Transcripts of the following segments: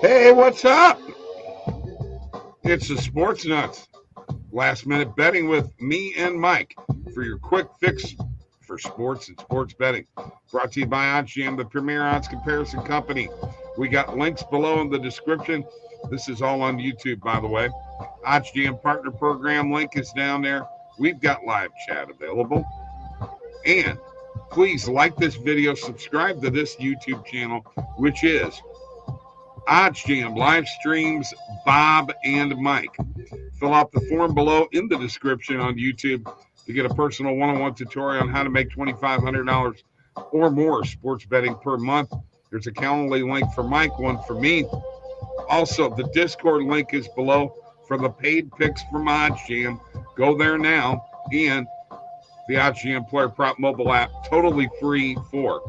Hey, what's up? It's the Sports Nuts. Last minute betting with me and Mike for your quick fix for sports and sports betting. Brought to you by OddsJam, the premier odds comparison company. We got links below in the description. This is all on YouTube, by the way. OddsJam partner program link is down there. We've got live chat available. And please like this video, subscribe to this YouTube channel, which is OddsJam live streams Bob and Mike. Fill out the form below in the description on YouTube to get a personal one-on-one tutorial on how to make $2,500 or more sports betting per month. There's a Calendly link for Mike, one for me. Also, the Discord link is below for the paid picks from OddsJam. Go there now. And the OddsJam Player Prop mobile app, totally free for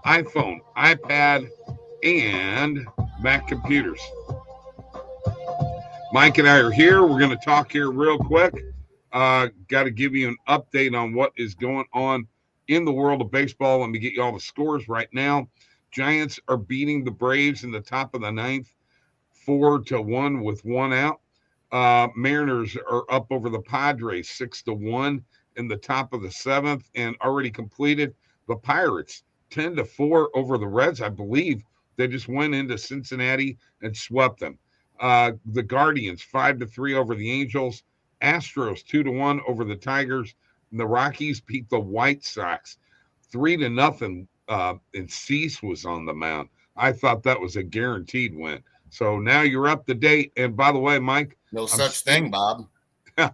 iPhone, iPad, and Mac computers. Mike and I are here. We're going to talk here real quick. Got to give you an update on what is going on in the world of baseball. Let me get you all the scores right now. Giants are beating the Braves in the top of the ninth, 4-1 with one out. Mariners are up over the Padres 6-1 in the top of the seventh and already completed. The Pirates 10-4 over the Reds. I believe they just went into Cincinnati and swept them. The Guardians 5-3 over the Angels. Astros 2-1 over the Tigers. And the Rockies beat the White Sox 3-0. And Cease was on the mound. I thought that was a guaranteed win. So now you're up to date. And by the way, Mike, no such thing, Bob.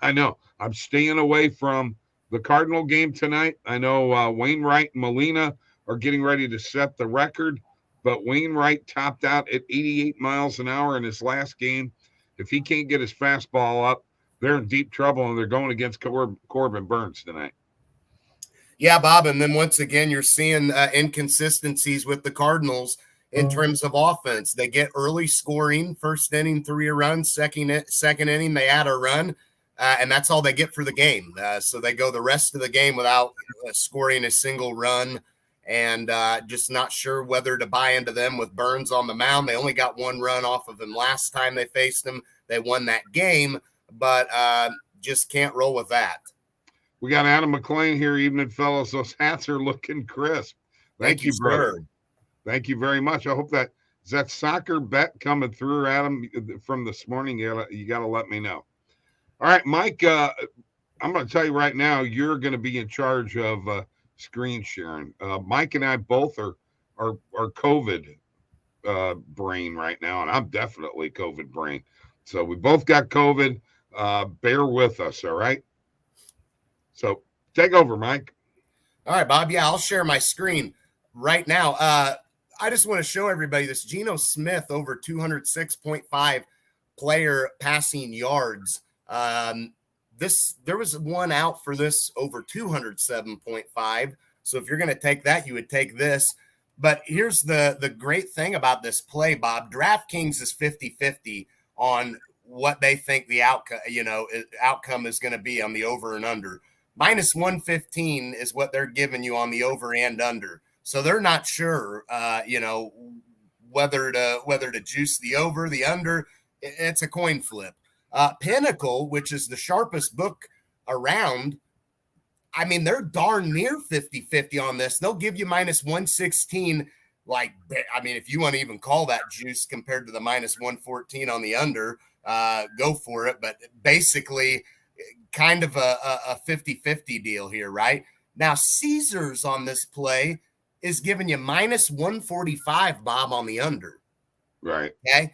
I know. I'm staying away from the Cardinal game tonight. I know Wainwright and Molina are getting ready to set the record, but Wainwright topped out at 88 miles an hour in his last game. If he can't get his fastball up, they're in deep trouble, and they're going against Corbin Burns tonight. Yeah, Bob, and then once again, you're seeing inconsistencies with the Cardinals in terms of offense. They get early scoring, first inning, 3 runs, second inning, they add a run, and that's all they get for the game. So they go the rest of the game without scoring a single run, and just not sure whether to buy into them with Burns on the mound. They only got 1 run off of him last time they faced him. They won that game, but just can't roll with that. We got Adam McClain here. Evening, fellas. Those hats are looking crisp. Thank you, brother. Sir. Thank you very much. I hope that is that soccer bet coming through, Adam, from this morning. You got to let me know. All right, Mike, I'm going to tell you right now, you're going to be in charge of screen sharing. Mike and I both are COVID brain right now, and I'm definitely COVID brain. So we both got COVID. Bear with us, all right? So take over, Mike. All right, Bob. Yeah, I'll share my screen right now. I just want to show everybody this Geno Smith over 206.5 player passing yards. There was one out for this over 207.5. So if you're going to take that, you would take this. But here's the great thing about this play, Bob. DraftKings is 50-50 on what they think the outcome is going to be on the over and under. Minus 115 is what they're giving you on the over and under. So they're not sure, whether to juice the over, the under. It's a coin flip. Pinnacle, which is the sharpest book around, I mean, they're darn near 50-50 on this. They'll give you minus 116. If you want to even call that juice compared to the minus 114 on the under, go for it. But basically, kind of a 50-50 deal here, right? Now, Caesars on this play is giving you minus 145, Bob, on the under. Right. Okay.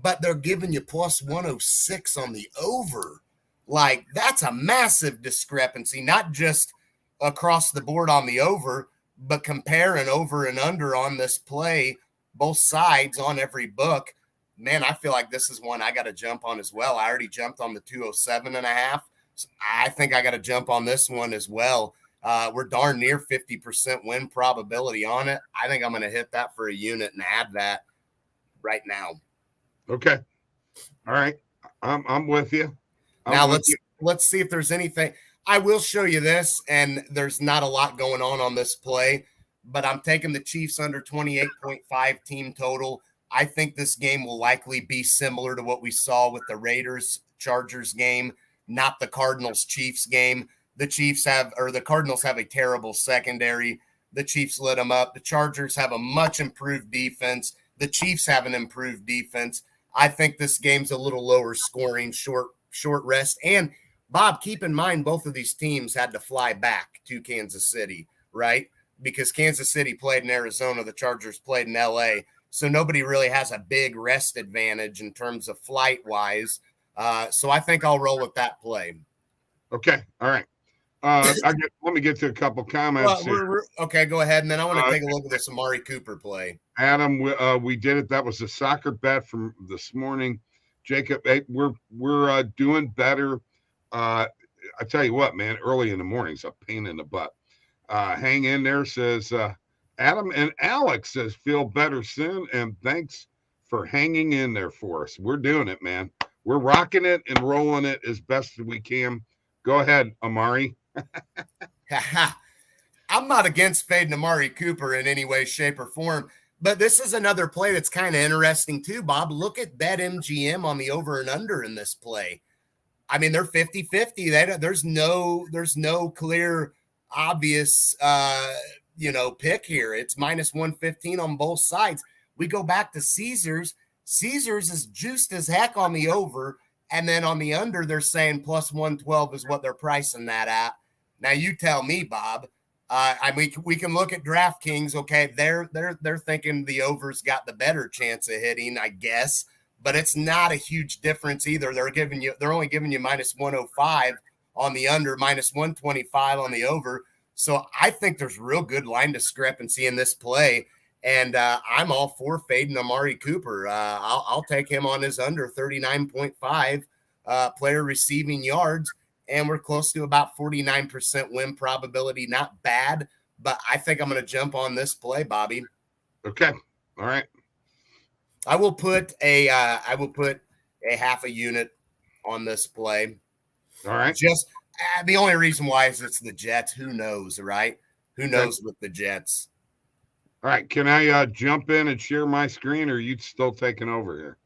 But they're giving you plus 106 on the over. Like, that's a massive discrepancy, not just across the board on the over, but comparing over and under on this play, both sides on every book. Man, I feel like this is one I got to jump on as well. I already jumped on the 207.5. So I think I got to jump on this one as well. We're darn near 50% win probability on it. I think I'm going to hit that for a unit and add that right now. Okay. All right. I'm with you. Let's see if there's anything. I will show you this, and there's not a lot going on this play, but I'm taking the Chiefs under 28.5 team total. I think this game will likely be similar to what we saw with the Raiders-Chargers game, not the Cardinals-Chiefs game. The Cardinals have a terrible secondary. The Chiefs lit them up. The Chargers have a much improved defense. The Chiefs have an improved defense. I think this game's a little lower scoring, short rest. And Bob, keep in mind, both of these teams had to fly back to Kansas City, right? Because Kansas City played in Arizona, the Chargers played in LA. So nobody really has a big rest advantage in terms of flight-wise. So I think I'll roll with that play. Okay. All right. Let me get to a couple comments. Okay, go ahead. And then I want to take a look at this Amari Cooper play. Adam, we did it. That was a soccer bet from this morning. Jacob, hey, we're doing better. I tell you what, man, early in the morning's a pain in the butt. Hang in there, says Adam, and Alex says, feel better soon, and thanks for hanging in there for us. We're doing it, man. We're rocking it and rolling it as best as we can. Go ahead, Amari. I'm not against fading Amari Cooper in any way, shape, or form, but this is another play that's kind of interesting too, Bob. Look at BetMGM on the over and under in this play. I mean, they're 50-50. There's no clear, obvious, pick here. It's minus 115 on both sides. We go back to Caesars. Caesars is juiced as heck on the over, and then on the under, they're saying plus 112 is what they're pricing that at. Now you tell me, Bob. We can look at DraftKings. Okay, they're thinking the over's got the better chance of hitting, I guess, but it's not a huge difference either. They're only giving you minus 105 on the under, minus 125 on the over. So I think there's real good line discrepancy in this play, and I'm all for fading Amari Cooper. I'll take him on his under 39.5 player receiving yards. And we're close to about 49% win probability. Not bad, but I think I'm going to jump on this play, Bobby. Okay. All right. I will put a half a unit on this play. All right. Just the only reason why is it's the Jets. Who knows, right? Who knows with the Jets? All right. Can I jump in and share my screen, or are you still taking over here?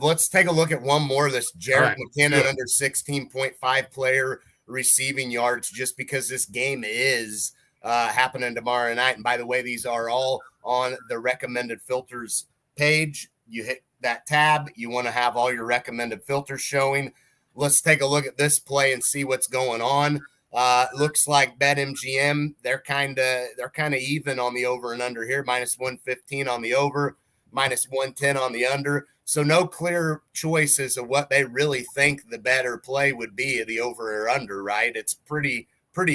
Let's take a look at one more of this. Jerick McKinnon under 16.5 player receiving yards, just because this game is happening tomorrow night. And by the way, these are all on the recommended filters page. You hit that tab. You want to have all your recommended filters showing. Let's take a look at this play and see what's going on. Looks like BetMGM, they're kind of even on the over and under here. Minus 115 on the over, minus 110 on the under. So no clear choices of what they really think the better play would be, the over or under, right? It's pretty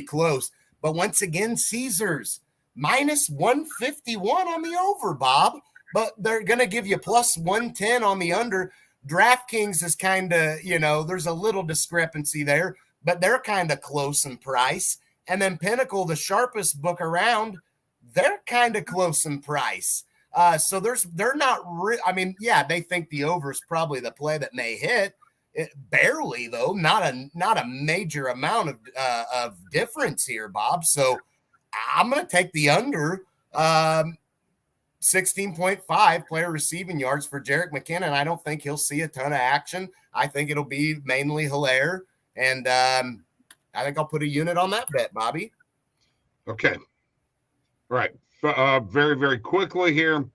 close. But once again, Caesars, minus 151 on the over, Bob. But they're going to give you plus 110 on the under. DraftKings is kind of, there's a little discrepancy there, but they're kind of close in price. And then Pinnacle, the sharpest book around, they're kind of close in price. So they're not they think the over is probably the play that may hit it, barely though, not a major amount of difference here, Bob. So I'm going to take the under 16.5 player receiving yards for Jerick McKinnon. I don't think he'll see a ton of action. I think it'll be mainly Hilaire, and I think I'll put a unit on that bet, Bobby. Okay. All right. Very, very quickly here.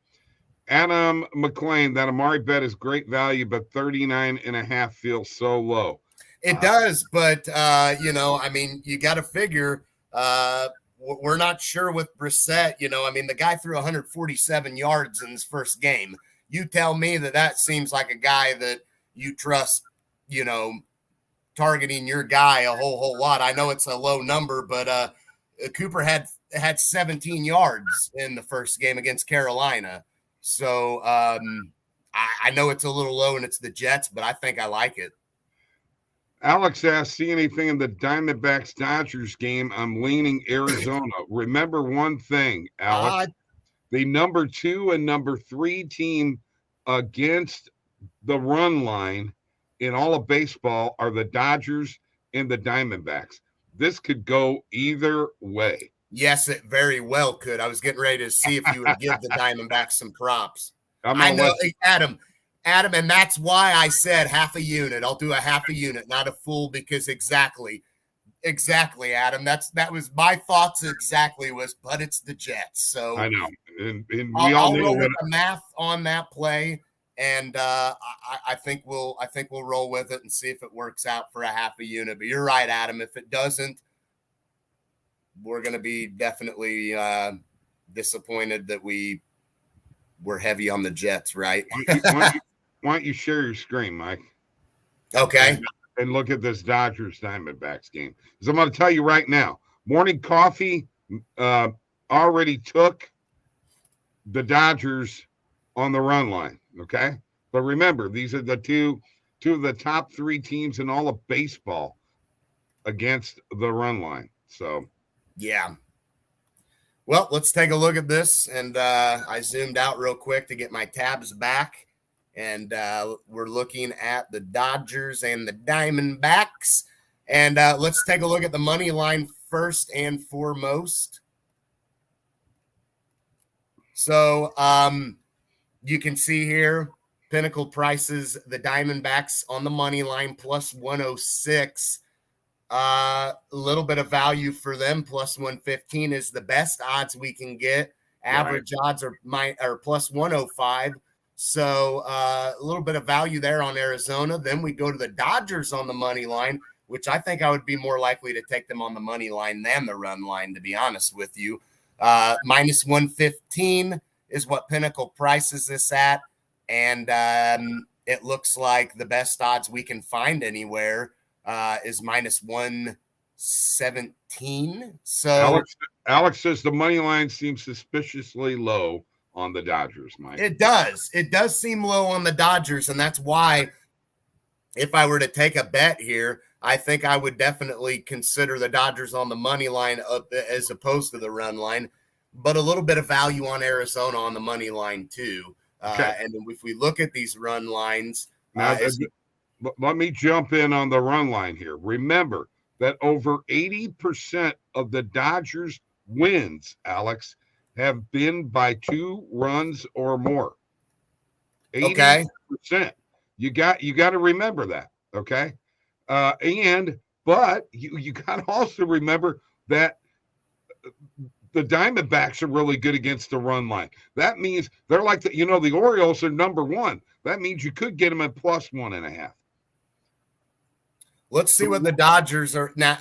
Adam McLean, that Amari bet is great value, but 39.5 feels so low. It does, but, you got to figure we're not sure with Brissett. The guy threw 147 yards in his first game. You tell me that seems like a guy that you trust, targeting your guy a whole lot. I know it's a low number, but Cooper had 17 yards in the first game against Carolina. So I know it's a little low and it's the Jets, but I think I like it. Alex asked, see anything in the Diamondbacks Dodgers game? I'm leaning Arizona. Remember one thing, Alex. The number 2 and number 3 team against the run line in all of baseball are the Dodgers and the Diamondbacks. This could go either way. Yes, it very well could. I was getting ready to see if you would give the Diamondbacks some props. I'm I gonna know, let you. Adam, and that's why I said half a unit. I'll do a half a unit, not a full, because exactly, Adam. That was my thoughts exactly, but it's the Jets. So I know, and we all I'll know roll what. with the math on that play, and I think we'll roll with it and see if it works out for a half a unit. But you're right, Adam. If it doesn't, we're going to be definitely disappointed that we're heavy on the Jets, right? Why don't you share your screen, Mike? Okay. And look at this Dodgers Diamondbacks game. Because I'm going to tell you right now, morning coffee already took the Dodgers on the run line. Okay. But remember, these are the two of the top 3 teams in all of baseball against the run line. So, yeah. Well, let's take a look at this. And I zoomed out real quick to get my tabs back. And we're looking at the Dodgers and the Diamondbacks. And let's take a look at the money line first and foremost. So you can see here, Pinnacle prices the Diamondbacks on the money line plus 106. A little bit of value for them. Plus 115 is the best odds we can get. Average odds are plus 105. So a little bit of value there on Arizona. Then we go to the Dodgers on the money line, which I think I would be more likely to take them on the money line than the run line, to be honest with you. Minus 115 is what Pinnacle prices this at. And it looks like the best odds we can find anywhere is minus 117. So Alex says the money line seems suspiciously low on the Dodgers, Mike. It does seem low on the Dodgers, and that's why if I were to take a bet here, I think I would definitely consider the Dodgers on the money line as opposed to the run line, but a little bit of value on Arizona on the money line too. Okay. And if we look at these run lines, let me jump in on the run line here. Remember that over 80% of the Dodgers wins, Alex, have been by 2 runs or more. 80%. Okay. You got to remember that. Okay. But you got to also remember that the Diamondbacks are really good against the run line. That means they're like the Orioles are number 1. That means you could get them at plus 1.5. Let's see what the Dodgers are now.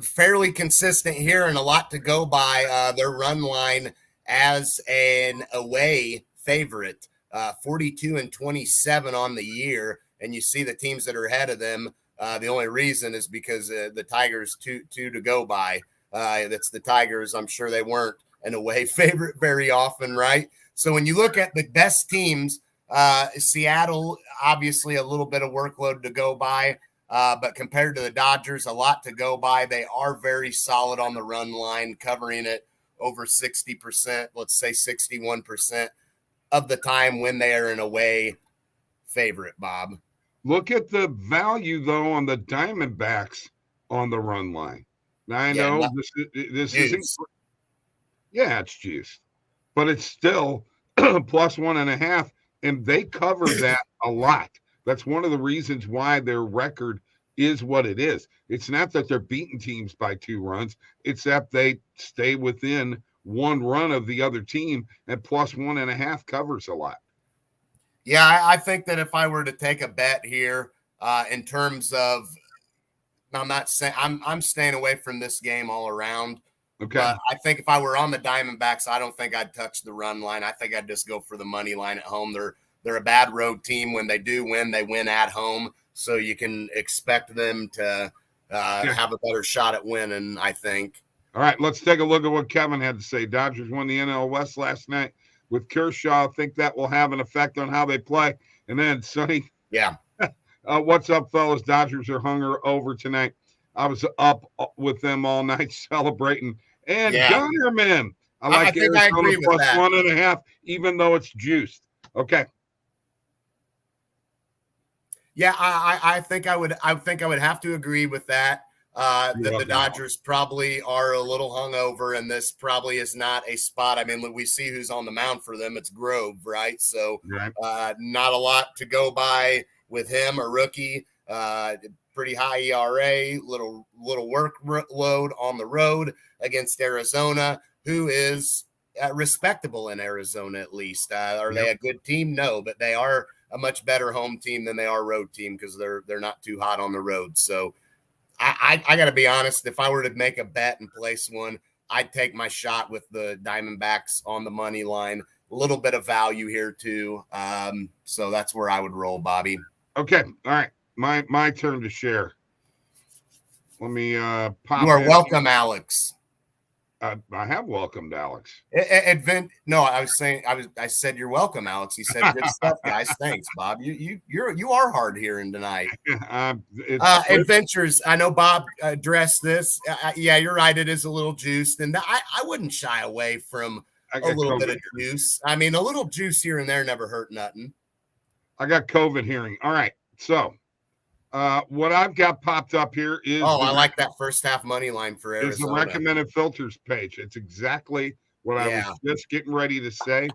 Fairly consistent here and a lot to go by. Their run line as an away favorite, 42-27 on the year. And you see the teams that are ahead of them. The only reason is because the Tigers two to go by. That's the Tigers. I'm sure they weren't an away favorite very often, right? So when you look at the best teams, Seattle, obviously a little bit of workload to go by. But compared to the Dodgers, a lot to go by. They are very solid on the run line, covering it over 60%, let's say 61% of the time when they are an away favorite, Bob. Look at the value, though, on the Diamondbacks on the run line. Now, I know this isn't – yeah, it's juice. But it's still plus 1.5, and they cover that a lot. That's one of the reasons why their record is what it is. It's not that they're beating teams by 2 runs. It's that they stay within 1 run of the other team, and plus 1.5 covers a lot. Yeah, I think that if I were to take a bet here in terms of – I'm not saying I'm staying away from this game all around. Okay. But I think if I were on the Diamondbacks, I don't think I'd touch the run line. I think I'd just go for the money line at home. They're a bad road team. When they do win, they win at home. So you can expect them to have a better shot at winning, I think. All right, let's take a look at what Kevin had to say. Dodgers won the NL West last night with Kershaw. I think that will have an effect on how they play. And then, Sonny. Yeah. What's up, fellas? Dodgers are hungry over tonight. I was up with them all night celebrating. And Gunnerman. I think Arizona I agree plus with that. 1.5, even though it's juiced. Okay. Yeah, I think I would have to agree with that. that the Dodgers probably are a little hungover, and this probably is not a spot. I mean, we see who's on the mound for them. It's Grove, right? So not a lot to go by with him, a rookie. Pretty high ERA, little workload on the road against Arizona, who is respectable in Arizona at least. Are they a good team? No, but they are a much better home team than they are road team because they're not too hot on the road. So I got to be honest, if I were to make a bet and place one, I'd take my shot with the Diamondbacks on the money line. A little bit of value here too. So that's where I would roll, Bobby. Okay. All right. My turn to share. Let me pop. You are welcome, Alex. I have welcomed Alex. No, I said you're welcome, Alex. He said good stuff, guys. Thanks, Bob. You are hard hearing tonight. Adventures. I know Bob addressed this. Yeah, you're right. It is a little juiced, and I wouldn't shy away from a little bit of juice. I mean, a little juice here and there never hurt nothing. I got COVID hearing. All right, so. What I've got popped up here is I like that first half money line for Arizona. It's the recommended filters page. It's exactly what I was just getting ready to say.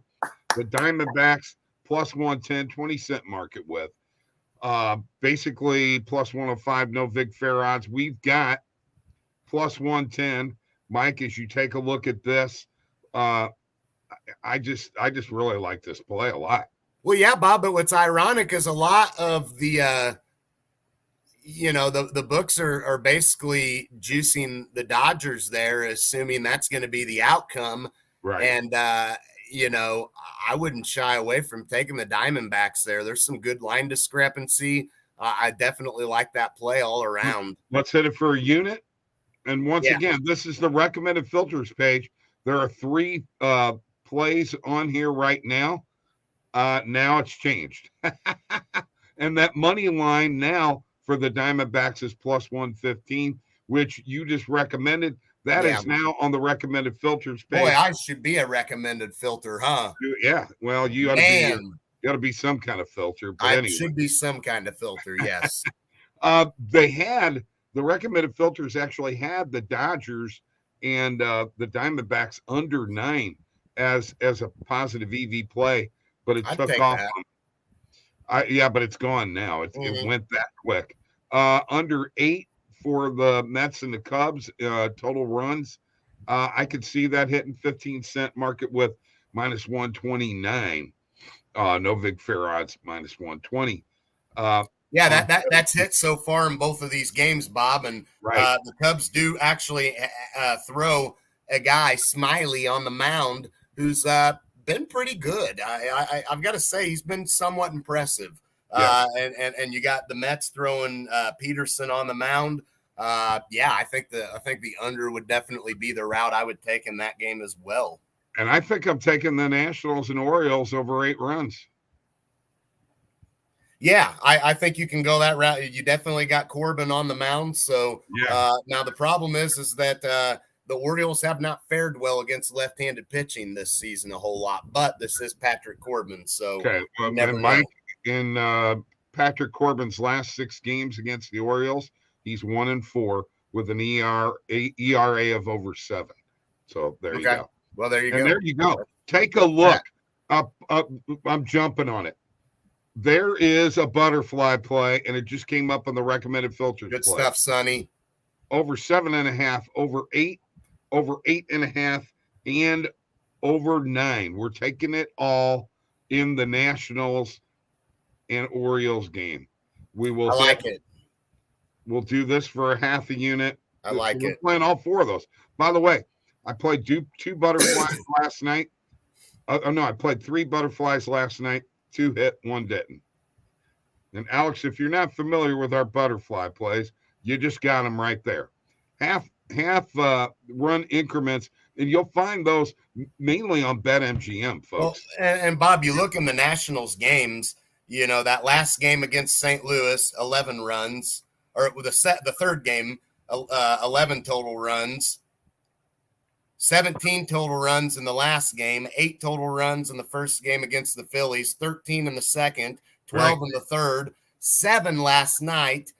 The Diamondbacks plus 110, 20-cent market with. Basically plus 105, no vig fair odds. We've got plus 110. Mike, as you take a look at this, I just really like this play a lot. Well, yeah, Bob, but what's ironic is a lot of the the books are basically juicing the Dodgers there, assuming that's going to be the outcome. Right. And, I wouldn't shy away from taking the Diamondbacks there. There's some good line discrepancy. I definitely like that play all around. Let's hit it for a unit. And once again, this is the recommended filters page. There are 3 plays on here right now. Now it's changed. And that money line now for the Diamondbacks is plus 115, which you just recommended. That is now on the recommended filters page. Boy, I should be a recommended filter, huh? Yeah. Well, you ought to be some kind of filter. But anyway. Should be some kind of filter, yes. The recommended filters actually had the Dodgers and the Diamondbacks under 9 as a positive EV play, but it took off. But it's gone now. It went that quick. Under 8 for the Mets and the Cubs, total runs. I could see that hitting 15-cent market with minus 129. No vig fair odds, minus 120. That's hit so far in both of these games, Bob. And the Cubs do actually throw a guy, Smiley, on the mound who's been pretty good. I've got to say he's been somewhat impressive. And you got the Mets throwing Peterson on the mound. I think the under would definitely be the route I would take in that game as well. And I think I'm taking the Nationals and Orioles over 8 runs. Yeah, I think you can go that route. You definitely got Corbin on the mound. So now the problem is that the Orioles have not fared well against left-handed pitching this season a whole lot, but this is Patrick Corbin. So Mike, in Patrick Corbin's last 6 games against the Orioles, he's 1-4 with an ERA of over 7. So there you go. Well, there you go. And there you go. Take a look. I'm jumping on it. There is a butterfly play, and it just came up on the recommended filters. Good stuff, Sonny. Over 7.5, over 8, over 8.5, and over 9. We're taking it all in the Nationals and Orioles game. We will. I like it. We'll do this for a half a unit. I like it. We're playing all 4 of those. By the way, I played 2 butterflies last night. I played 3 butterflies last night. 2 hit, 1 didn't. And Alex, if you're not familiar with our butterfly plays, you just got them right there. Half run increments, and you'll find those mainly on BetMGM, folks. Well, and Bob, you look in the Nationals games, that last game against St. Louis, 11 runs, or the third game, 11 total runs. 17 total runs in the last game, 8 total runs in the first game against the Phillies, 13 in the second, 12 in the third, 7 last night.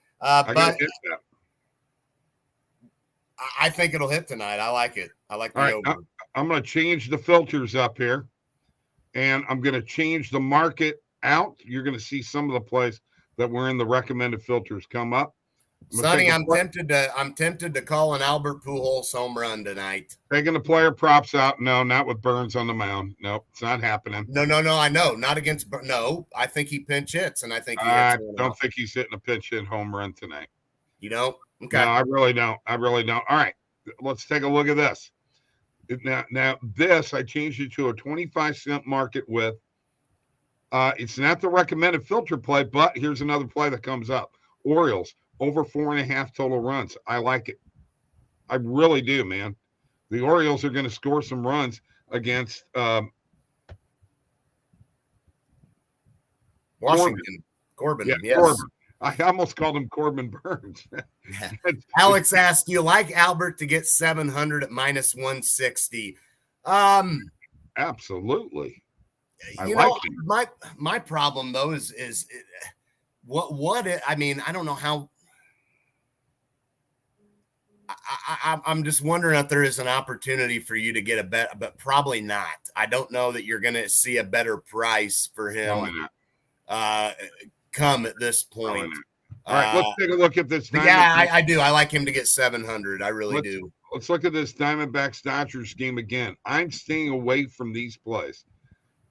I think it'll hit tonight. I like it. I like the over. I'm going to change the filters up here, and I'm going to change the market out. You're going to see some of the plays that were in the recommended filters come up. Sonny, I'm tempted to call an Albert Pujols home run tonight. Taking the player props out. No, not with Burns on the mound. No, it's not happening. No. I know. Not against. No, I think he pinch hits, and I think I don't think he's hitting a pinch hit home run tonight. You don't? Okay. No, I really don't. All right, let's take a look at this. Now this I changed it to a 25-cent market with. It's not the recommended filter play, but here's another play that comes up. Orioles over 4.5 total runs. I like it. I really do, man. The Orioles are going to score some runs against Washington. Corbin. Yeah, yes. Corbin. I almost called him Corbin Burns. Alex asked, do you like Albert to get 700 at minus 160? Absolutely. My problem though is what it, I mean, I don't know how. I'm just wondering if there is an opportunity for you to get a bet, but probably not. I don't know that you're going to see a better price for him come at this point. All right, let's take a look at this. Yeah, I do. I like him to get 700. I really do. Let's look at this Diamondbacks Dodgers game again. I'm staying away from these plays.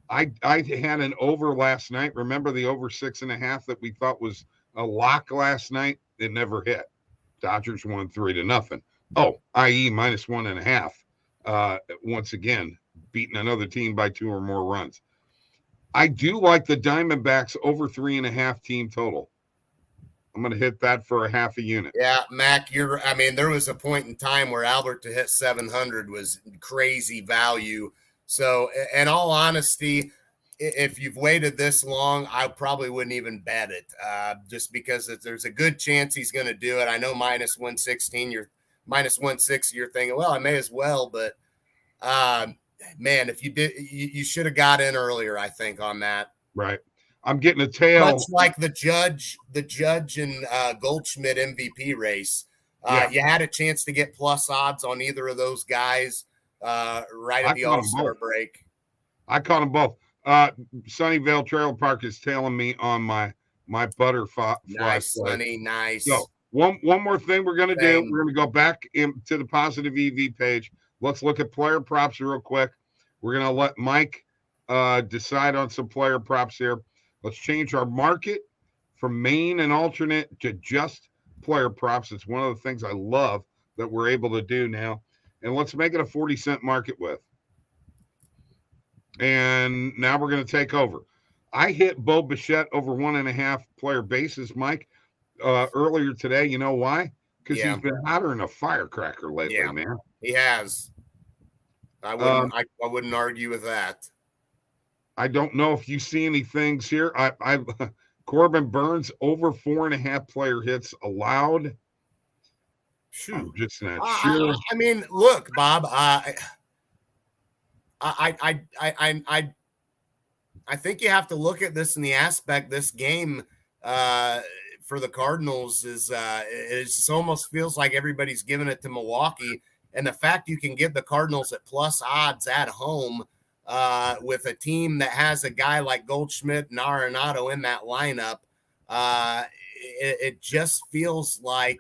I had an over last night. Remember the over 6.5 that we thought was a lock last night? It never hit. Dodgers won 3-0. Oh, i.e. minus 1.5. Once again, beating another team by 2 or more runs. I do like the Diamondbacks over 3.5 team total. I'm going to hit that for a half a unit. Yeah, Mac, there was a point in time where Albert to hit 700 was crazy value. So, in all honesty, if you've waited this long, I probably wouldn't even bet it, just because there's a good chance he's going to do it. I know minus 116, you're minus 160. You're thinking, well, I may as well, but man, if you did, you should have got in earlier. I think on that. Right. I'm getting a tail. Much like the judge and Goldschmidt MVP race. You had a chance to get plus odds on either of those guys right at the All-Star break. I caught them both. Sunnyvale Trailer Park is tailing me on my butterfly. Nice, Sunny, nice. So one more thing we're going to do. We're going to go back into the positive EV page. Let's look at player props real quick. We're going to let Mike decide on some player props here. Let's change our market from main and alternate to just player props. It's one of the things I love that we're able to do now. And let's make it a 40-cent market with. And now we're going to take over. I hit Bo Bichette over 1.5 player bases, Mike, earlier today. You know why? Because he's been hotter than a firecracker lately, man. He has. I wouldn't argue with that. I don't know if you see any things here. I Corbin Burns over 4.5 player hits allowed. Shoot, I'm just not sure. I mean, look, Bob. I think you have to look at this in the aspect this game for the Cardinals it almost feels like everybody's giving it to Milwaukee, and the fact you can get the Cardinals at plus odds at home with a team that has a guy like Goldschmidt and Arenado in that lineup, it just feels like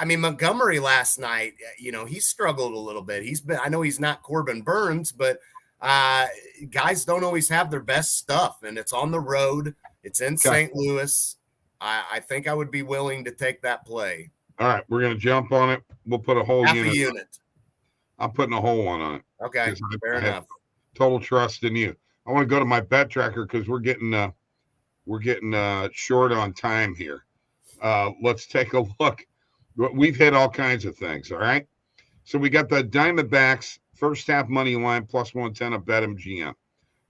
Montgomery last night, he struggled a little bit. I know he's not Corbin Burns, but guys don't always have their best stuff, and it's on the road. It's in St. Louis. I think I would be willing to take that play. All right, we're going to jump on it. We'll put a whole unit. I'm putting a whole one on it. Okay, fair enough. Total trust in you. I want to go to my bet tracker because we're getting short on time here. Let's take a look. We've hit all kinds of things. All right. So we got the Diamondbacks first half money line plus 110 of BetMGM.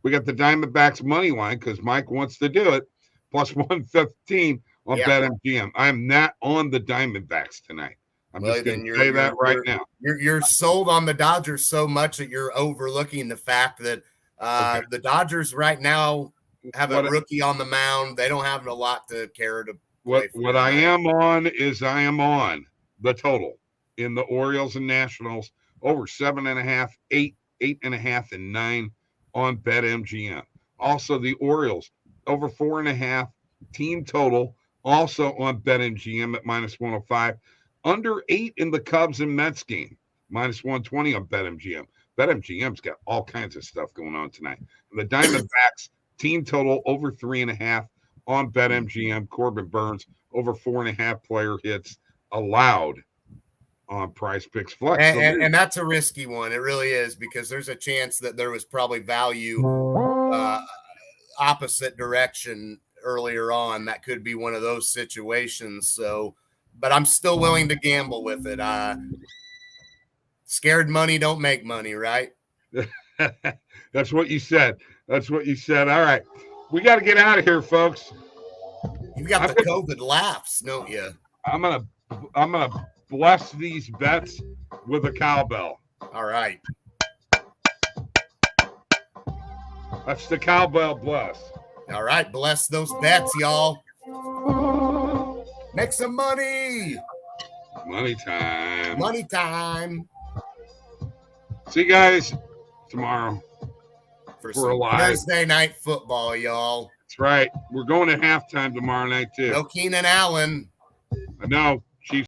We got the Diamondbacks money line because Mike wants to do it plus 115 on BetMGM. I'm not on the Diamondbacks tonight. I'm just going to say that right now. You're sold on the Dodgers so much that you're overlooking the fact that the Dodgers right now have a rookie on the mound. They don't have a lot to care What I am on is I am on the total in the Orioles and Nationals over 7.5, 8, 8.5, and 9 on BetMGM. Also, the Orioles over 4.5 team total, also on BetMGM at -105. Under 8 in the Cubs and Mets game, -120 on BetMGM. BetMGM's got all kinds of stuff going on tonight. And the Diamondbacks team total over 3.5 on BetMGM. Corbin Burns over 4.5 player hits allowed on Prize Picks Flex. And that's a risky one. It really is, because there's a chance that there was probably value opposite direction earlier on. That could be one of those situations. So, but I'm still willing to gamble with it. Scared money don't make money, right? That's what you said. That's what you said. All right. We got to get out of here, folks. You got the COVID laughs, don't you? I'm gonna bless these bets with a cowbell. All right. That's the cowbell bless. All right. Bless those bets, y'all. Make some money. Money time. Money time. See you guys tomorrow For a live Thursday night football, y'all. That's right. We're going to halftime tomorrow night, too. No Keenan Allen. I know.